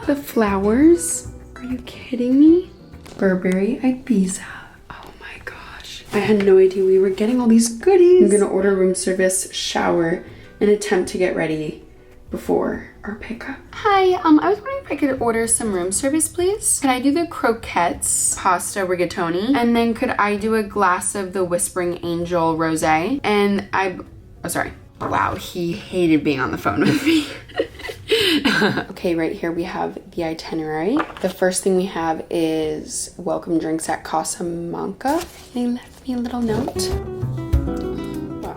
the flowers. Are you kidding me? Burberry Ibiza. Oh my gosh. I had no idea we were getting all these goodies. I'm gonna order room service, shower, and attempt to get ready before our pickup. Hi, I was wondering if I could order some room service, please. Could I do the croquettes, pasta rigatoni, and then could I do a glass of the Whispering Angel rosé? And oh sorry. Wow, he hated being on the phone with me. Okay, right here we have the itinerary. The first thing we have is welcome drinks at Casa Manca. They left me a little note. Wow.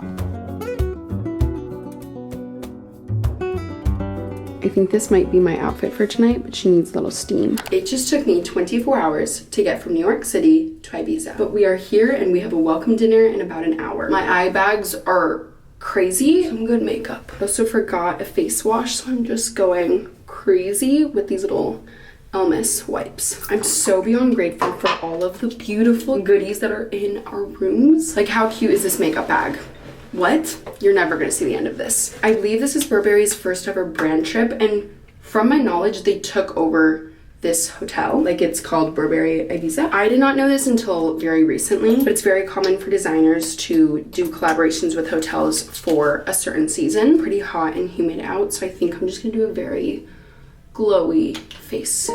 I think this might be my outfit for tonight, but she needs a little steam. It just took me 24 hours to get from New York City to Ibiza. But we are here and we have a welcome dinner in about an hour. My eye bags are crazy. Some good makeup. I also forgot a face wash, so I'm just going crazy with these little Elmis wipes. I'm so beyond grateful for all of the beautiful goodies that are in our rooms. Like, how cute is this makeup bag? What? You're never gonna see the end of this. I believe this is Burberry's first ever brand trip, and from my knowledge, they took over this hotel. Like, it's called Burberry Ibiza. I did not know this until very recently, but it's very common for designers to do collaborations with hotels for a certain season. Pretty hot and humid out, so I think I'm just gonna do a very glowy face.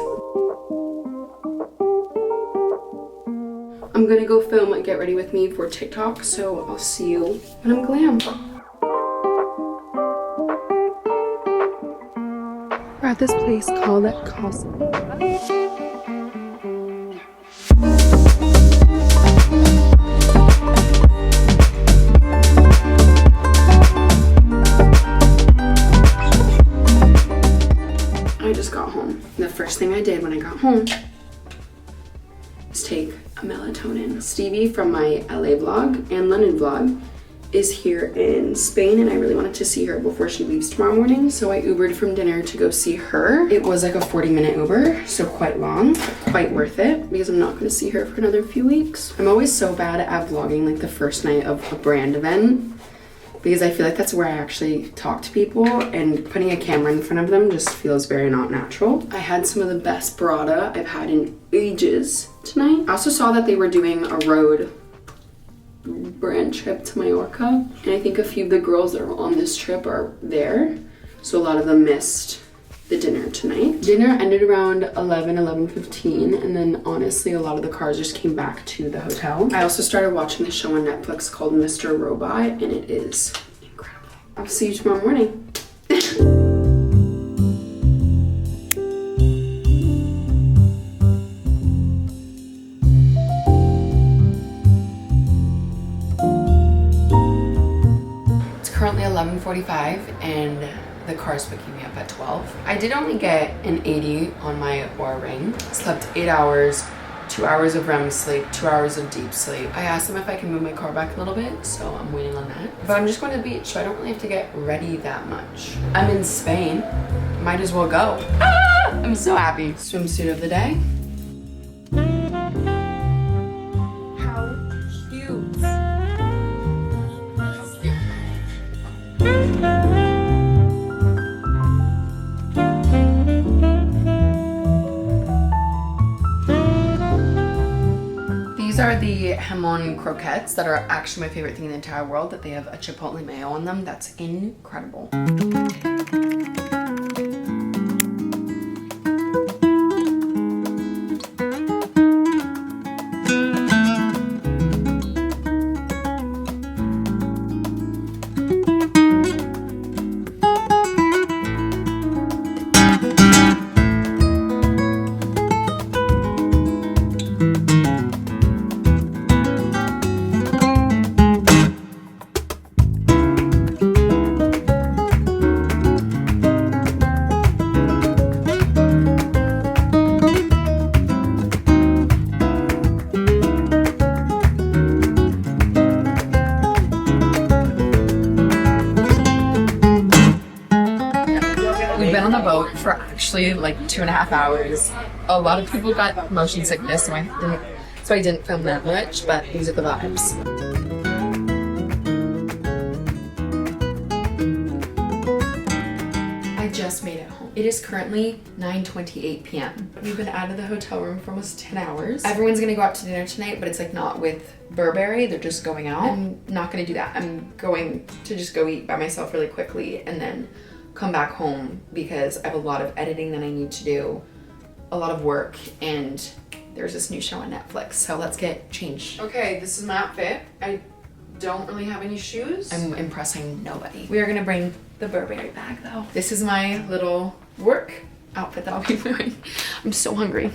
I'm gonna go film like Get Ready With Me for TikTok, so I'll see you when I'm glam. We're at this place called Casa. I just got home. The first thing I did when I got home is take a melatonin. Stevie from my LA vlog and London vlog is here in Spain, and I really wanted to see her before she leaves tomorrow morning, so I Ubered from dinner to go see her. It was like a 40-minute Uber, so quite long, quite worth it, because I'm not going to see her for another few weeks. I'm always so bad at vlogging like the first night of a brand event, because I feel like that's where I actually talk to people, and putting a camera in front of them just feels very not natural. I had some of the best burrata I've had in ages tonight. I also saw that they were doing a road brand trip to Mallorca, and I think a few of the girls that are on this trip are there, so a lot of them missed the dinner tonight. Dinner ended around 11:15, and then honestly a lot of the cars just came back to the hotel. I also started watching the show on Netflix called Mr. Robot, and it is incredible. I'll see you tomorrow morning. Currently 11:45 and the car's picking me up at 12. I did only get an 80 on my Oura ring. Slept 8 hours, 2 hours of REM sleep, 2 hours of deep sleep. I asked them if I can move my car back a little bit, so I'm waiting on that. But I'm just going to the beach, so I don't really have to get ready that much. I'm in Spain, might as well go. Ah! I'm so happy. Swimsuit of the day. How cute. These are the jamon croquettes that are actually my favorite thing in the entire world, that they have a chipotle mayo on them. That's incredible. We've been on the boat for actually like 2.5 hours. A lot of people got motion sickness, so I didn't film that much, but these are the vibes. I just made it home. It is currently 9:28 p.m. We've been out of the hotel room for almost 10 hours. Everyone's gonna go out to dinner tonight, but it's like not with Burberry. They're just going out. I'm not gonna do that. I'm going to just go eat by myself really quickly and then come back home because I have a lot of editing that I need to do, a lot of work, and there's this new show on Netflix. So let's get changed. Okay, this is my outfit. I don't really have any shoes. I'm impressing nobody. We are gonna bring the Burberry bag though. This is my little work outfit that I'll be wearing. I'm so hungry.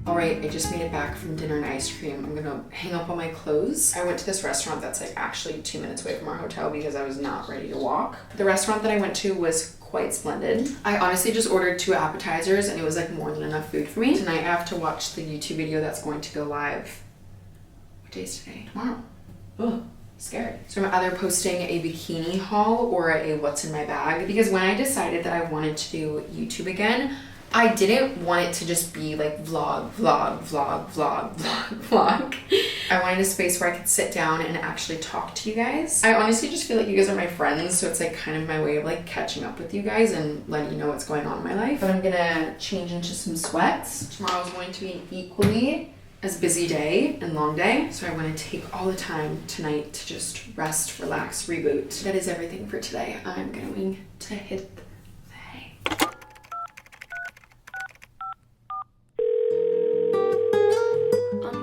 Alright, I just made it back from dinner and ice cream. I'm gonna hang up all my clothes. I went to this restaurant that's like actually 2 minutes away from our hotel because I was not ready to walk. The restaurant that I went to was quite splendid. I honestly just ordered 2 appetizers and it was like more than enough food for me. Tonight I have to watch the YouTube video that's going to go live. What day is today? Tomorrow. Ugh. Scary. So I'm either posting a bikini haul or a what's in my bag because when I decided that I wanted to do YouTube again, I didn't want it to just be like vlog. I wanted a space where I could sit down and actually talk to you guys. I honestly just feel like you guys are my friends, so it's like kind of my way of like catching up with you guys and letting you know what's going on in my life. But I'm gonna change into some sweats. Tomorrow's going to be an equally as busy day and long day, so I want to take all the time tonight to just rest, relax, reboot. That is everything for today. I'm going to hit the hay.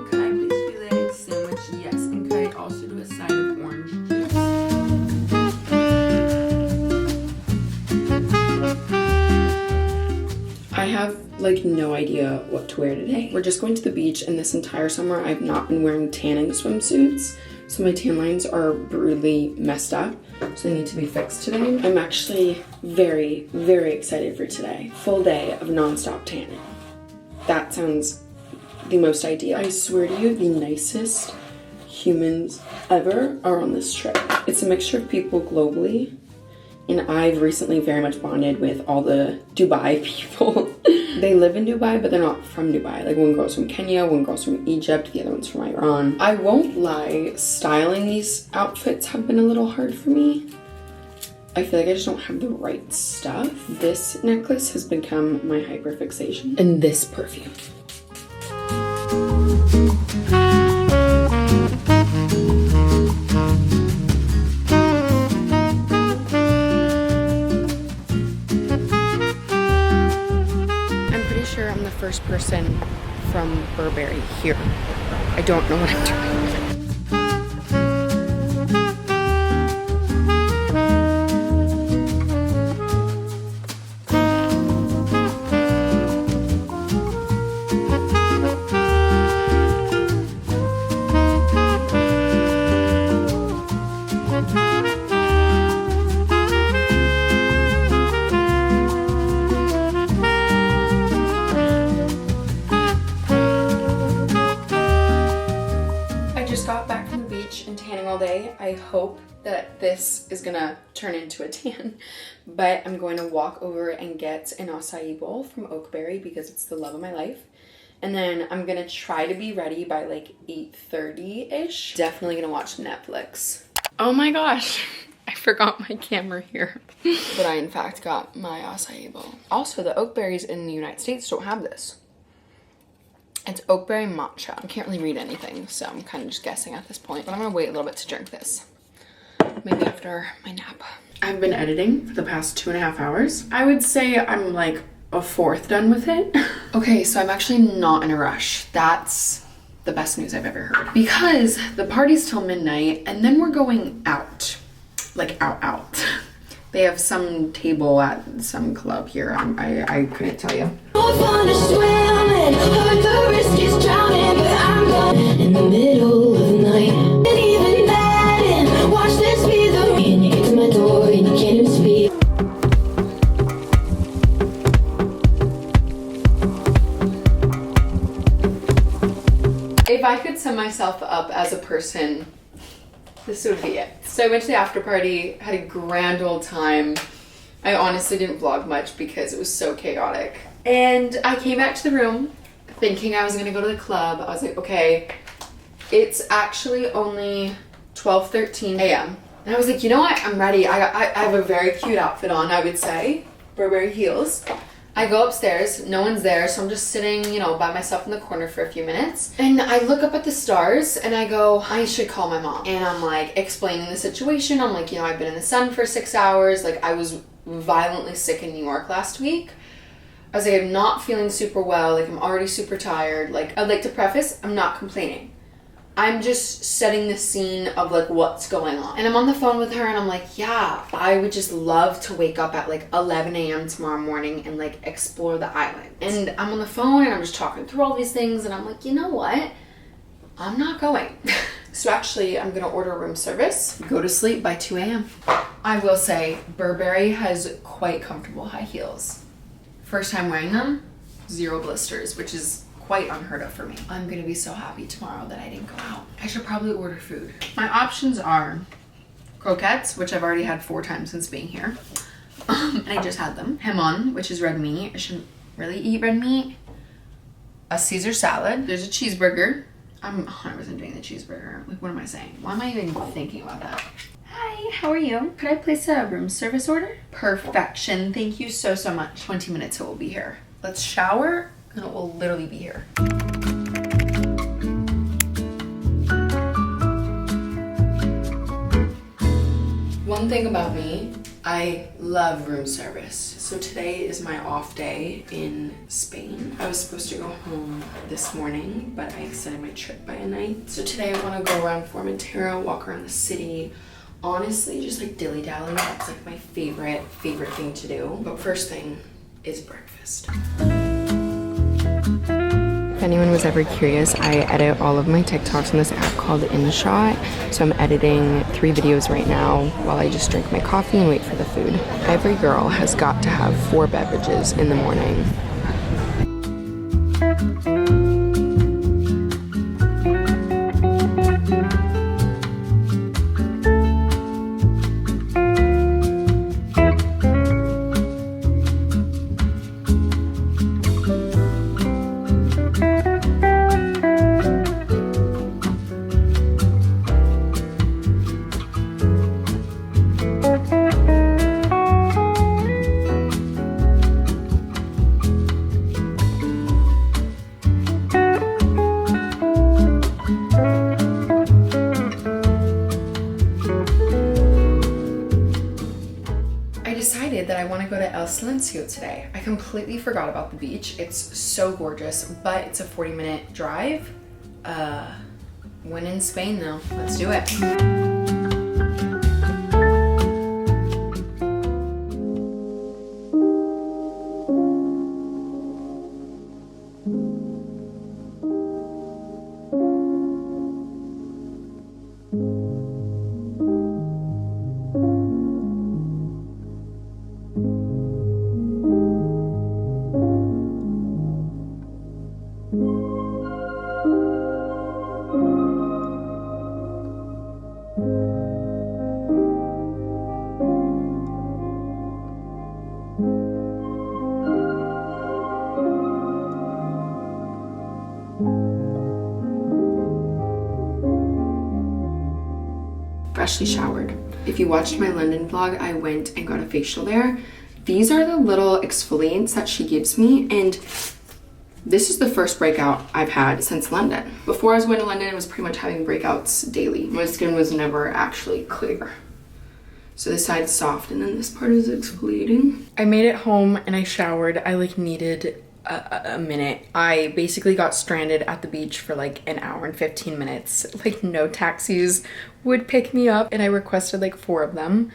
Could I please do a sandwich? Yes, and could I also do a side of orange juice? I have like no idea what to wear today. We're just going to the beach, and this entire summer I've not been wearing tanning swimsuits, so my tan lines are brutally messed up, so they need to be fixed today. I'm actually very, very excited for today. Full day of non-stop tanning. That sounds the most ideal. I swear to you, the nicest humans ever are on this trip. It's a mixture of people globally, and I've recently very much bonded with all the Dubai people. They live in Dubai, but they're not from Dubai. Like one girl's from Kenya, one girl's from Egypt, the other one's from Iran. I won't lie, styling these outfits have been a little hard for me. I feel like I just don't have the right stuff. This necklace has become my hyperfixation. And this perfume. I'm the first person from Burberry here. I don't know what I'm doing. Got back from the beach and tanning all day. I hope that this is gonna turn into a tan, but I'm going to walk over and get an acai bowl from Oakberry because it's the love of my life. And then I'm gonna try to be ready by like 8:30-ish. Definitely gonna watch Netflix. Oh my gosh, I forgot my camera here. But I in fact got my acai bowl. Also, the Oakberries in the United States don't have this. It's oakberry matcha. I can't really read anything, so I'm kind of just guessing at this point. But I'm gonna wait a little bit to drink this. Maybe after my nap. I've been editing for the past 2.5 hours. I would say I'm like a fourth done with it. Okay, so I'm actually not in a rush. That's the best news I've ever heard. Because the party's till midnight, and then we're going out. Like out. They have some table at some club here. I couldn't tell you. In the middle of the night, and even that, and watch this be the rain. You get to my door and you can't even speak. If I could sum myself up as a person, this would be it. So I went to the after party, had a grand old time. I honestly didn't vlog much because it was so chaotic. And I came back to the room thinking I was gonna go to the club. I was like, okay, it's actually only 12:13 a.m. And I was like, you know what? I'm ready. I have a very cute outfit on, I would say. Burberry heels. I go upstairs, no one's there, so I'm just sitting, you know, by myself in the corner for a few minutes. And I look up at the stars and I go, I should call my mom. And I'm like explaining the situation. I'm like, you know, I've been in the sun for 6 hours. Like, I was violently sick in New York last week. I was like, I'm not feeling super well. Like, I'm already super tired. Like, I'd like to preface, I'm not complaining. I'm just setting the scene of like what's going on. And I'm on the phone with her and I'm like, yeah, I would just love to wake up at like 11 a.m. tomorrow morning and like explore the island. And I'm on the phone and I'm just talking through all these things and I'm like, you know what? I'm not going. So actually I'm gonna order room service, go to sleep by 2 a.m. I will say Burberry has quite comfortable high heels. First time wearing them, 0 blisters, which is quite unheard of for me. I'm gonna be so happy tomorrow that I didn't go out. I should probably order food. My options are croquettes, which I've already had 4 times since being here. And I just had them. Hamon, which is red meat. I shouldn't really eat red meat. A Caesar salad. There's a cheeseburger. I'm 100% doing the cheeseburger. Like, what am I saying? Why am I even thinking about that? Hi, how are you? Could I place a room service order? Perfection. Thank you so, so much. 20 minutes it will be here. Let's shower and it will literally be here. One thing about me, I love room service. So today is my off day in Spain. I was supposed to go home this morning, but I extended my trip by a night. So today I want to go around Formentera, walk around the city. Honestly, just like dilly-dally. That's like my favorite thing to do. But first thing is breakfast. If anyone was ever curious, I edit all of my TikToks on this app called InShot. So I'm editing 3 videos right now while I just drink my coffee and wait for the food. Every girl has got to have 4 beverages in the morning. That I want to go to silencio today. I completely forgot about the beach. It's so gorgeous, but it's a 40-minute drive. When in Spain though, let's do it. Freshly showered. If you watched my London vlog, I went and got a facial there. These are the little exfoliants that she gives me, and this is the first breakout I've had since London. Before I was going to London, I was pretty much having breakouts daily. My skin was never actually clear. So this side's soft and then this part is exfoliating. I made it home and I showered. I like needed a minute. I basically got stranded at the beach for like an hour and 15 minutes. Like, no taxis would pick me up and I requested like 4 of them.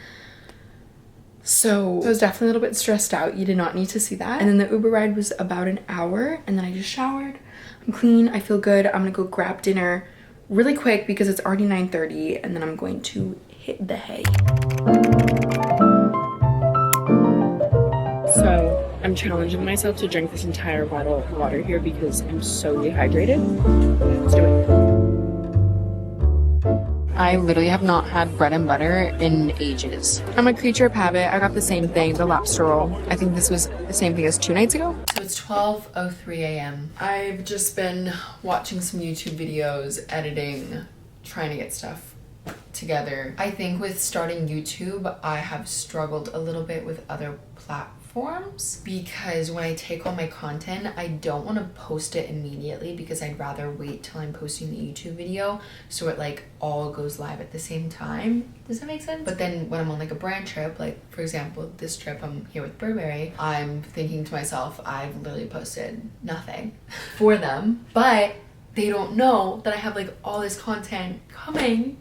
So I was definitely a little bit stressed out. You did not need to see that. And then the Uber ride was about an hour and then I just showered. I'm clean, I feel good. I'm gonna go grab dinner really quick because it's already 9:30 and then I'm going to hit the hay. So I'm challenging myself to drink this entire bottle of water here because I'm so dehydrated. Let's do it. I literally have not had bread and butter in ages. I'm a creature of habit. I got the same thing, the lobster roll. I think this was the same thing as 2 nights ago. So it's 12:03 a.m. I've just been watching some YouTube videos, editing, trying to get stuff together. I think with starting YouTube, I have struggled a little bit with other platforms because when I take all my content, I don't want to post it immediately because I'd rather wait till I'm posting the YouTube video so it like all goes live at the same time. Does that make sense? But then when I'm on like a brand trip, like for example this trip I'm here with Burberry, I'm thinking to myself, I've literally posted nothing for them, but they don't know that I have like all this content coming.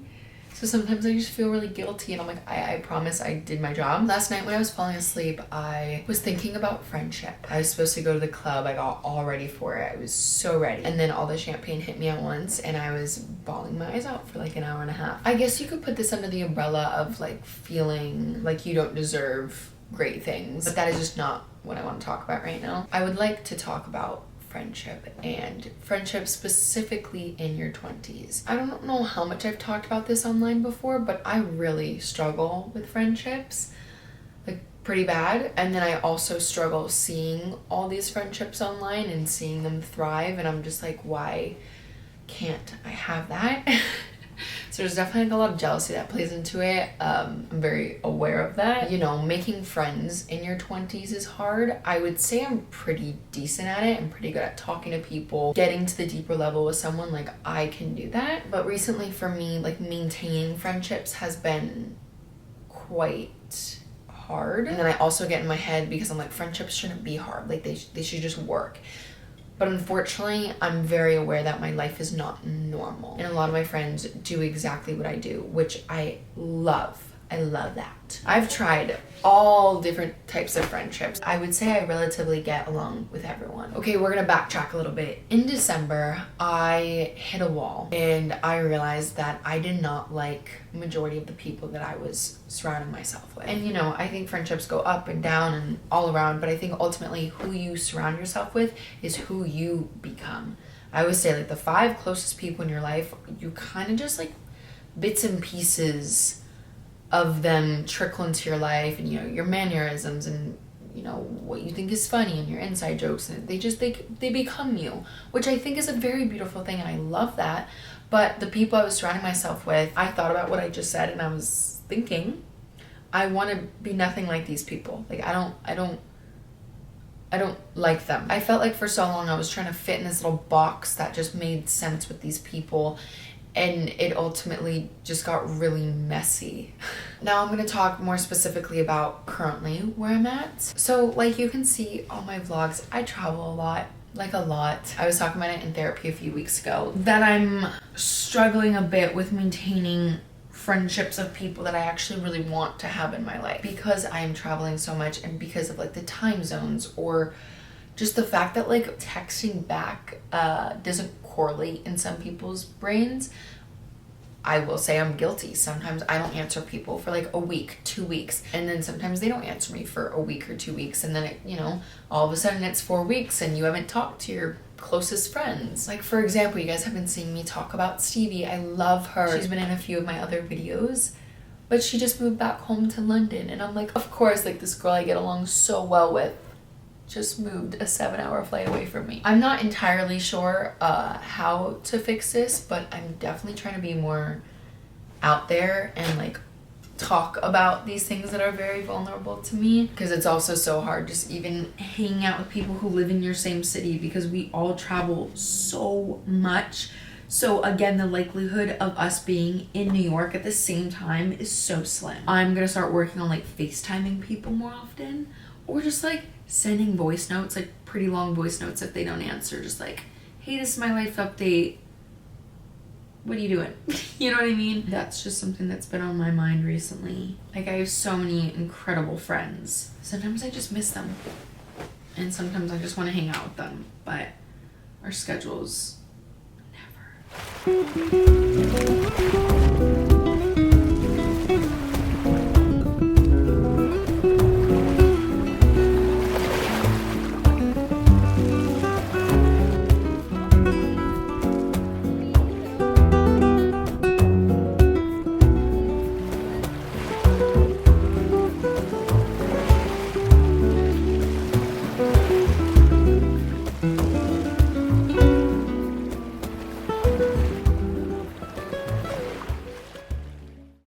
So sometimes I just feel really guilty and I'm like, I promise I did my job. Last night when I was falling asleep, I was thinking about friendship. I was supposed to go to the club. I got all ready for it. I was so ready. And then all the champagne hit me at once and I was bawling my eyes out for like an hour and a half. I guess you could put this under the umbrella of like feeling like you don't deserve great things, but that is just not what I want to talk about right now. I would like to talk about friendship and friendship specifically in your 20s. I don't know how much I've talked about this online before, but I really struggle with friendships, like pretty bad. And then I also struggle seeing all these friendships online and seeing them thrive, and I'm just like, why can't I have that? So there's definitely like a lot of jealousy that plays into it. I'm very aware of that. You know, making friends in your 20s is hard. I would say I'm pretty decent at it. I'm pretty good at talking to people, getting to the deeper level with someone. Like I can do that. But recently for me, like maintaining friendships has been quite hard. And then I also get in my head because I'm like, friendships shouldn't be hard. Like they should just work. But unfortunately, I'm very aware that my life is not normal. And a lot of my friends do exactly what I do, which I love. I love that. I've tried all different types of friendships. I would say I relatively get along with everyone. Okay, we're gonna backtrack a little bit. In December, I hit a wall and I realized that I did not like the majority of the people that I was surrounding myself with. And you know, I think friendships go up and down and all around, but I think ultimately who you surround yourself with is who you become. I always say like the 5 closest people in your life, you kind of just like bits and pieces of them trickle into your life, and you know your mannerisms and you know what you think is funny and your inside jokes, and they become you, which I think is a very beautiful thing and I love that. But the people I was surrounding myself with, I thought about what I just said and I was thinking I want to be nothing like these people. Like I don't like them. I felt like for so long I was trying to fit in this little box that just made sense with these people, and it ultimately just got really messy. Now I'm going to talk more specifically about currently where I'm at. So like you can see on my vlogs, I travel a lot, like a lot. I was talking about it in therapy a few weeks ago, that I'm struggling a bit with maintaining friendships of people that I actually really want to have in my life because I am traveling so much and because of like the time zones, or just the fact that like texting back doesn't correlate in some people's brains. I will say I'm guilty. Sometimes I don't answer people for like a week, 2 weeks, and then sometimes they don't answer me for a week or 2 weeks, and then it, you know, all of a sudden it's 4 weeks and you haven't talked to your closest friends. Like for example, you guys have been seeing me talk about Stevie. I love her. She's been in a few of my other videos, but she just moved back home to London, and I'm like, of course, like this girl I get along so well with just moved a 7-hour flight away from me. I'm not entirely sure how to fix this, but I'm definitely trying to be more out there and like talk about these things that are very vulnerable to me, because it's also so hard just even hanging out with people who live in your same city because we all travel so much. So again, the likelihood of us being in New York at the same time is so slim. I'm gonna start working on like FaceTiming people more often, or just like sending voice notes, like pretty long voice notes if they don't answer, just like, hey, this is my life update, what are you doing? You know what I mean? That's just something that's been on my mind recently. Like I have so many incredible friends. Sometimes I just miss them, and sometimes I just want to hang out with them, but our schedules never.